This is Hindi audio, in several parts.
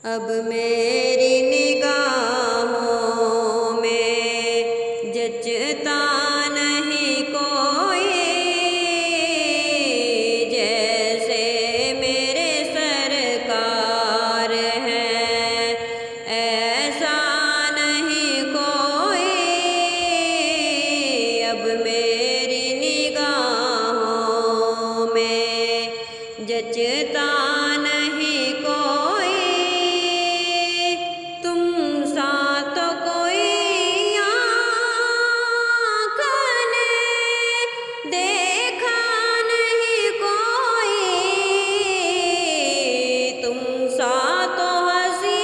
अब मेरी निगाहों में जचता नहीं कोई, जैसे मेरे सरकार हैं ऐसा नहीं कोई। अब मेरी निगाहों में जचता नहीं कोई, तुम सा तो कोई आँख ने देखा नहीं कोई, तुम सा तो हंसी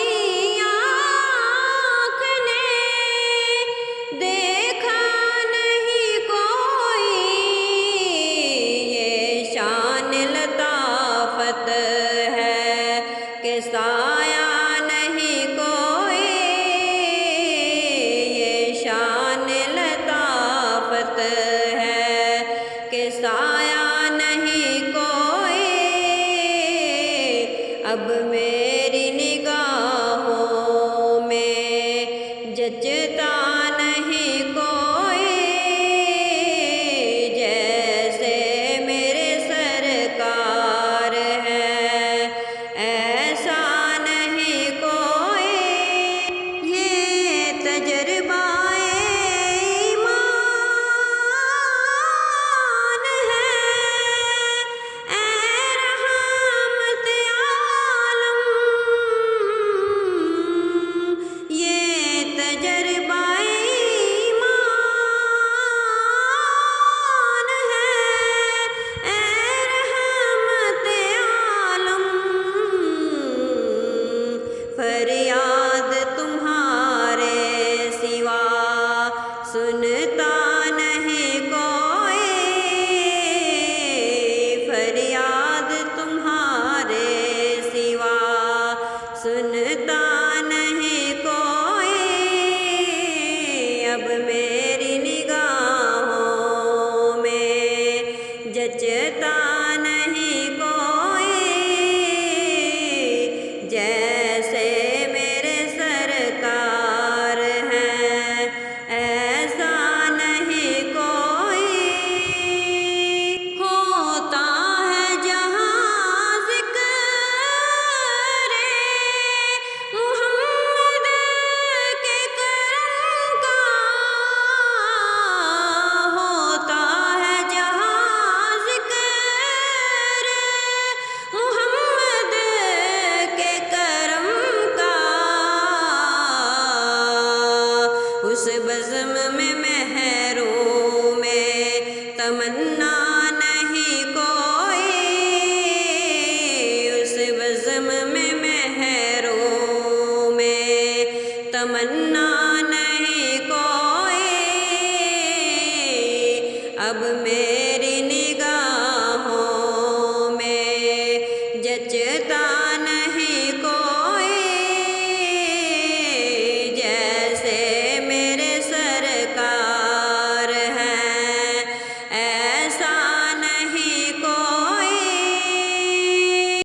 आँख ने देखा नहीं कोई। ये शान लताफत है कि साया नहीं कोई, ये शान लताफत है कि साया नहीं कोई। अब मेरी निगाहों में जचता नहीं कोई, जैसे मेरे सरकार हैं ऐसा नहीं कोई। ये तजर्बाए ईमान है ऐ रहमत आलम, ये तजर्बाए ईमान है ऐ रहमत आलम। फरियाद तुम्हारे सिवा सुनता नहीं कोई, फरियाद तुम्हारे सिवा सुनता नहीं कोई। अब मेरी निगाहों में जचता नहीं कोई, जैसे मेरे सरकार हैं ऐसा नहीं कोई। होता है जहाँ ज़िक्र मुहम्मद के करम का, होता है जहाँ ज़िक्र मुहम्मद के करम का, उस बज़्म में महरों में तमन्ना नहीं कोई, उस बज़्म में महरों में तमन्ना नहीं कोई। अब मैं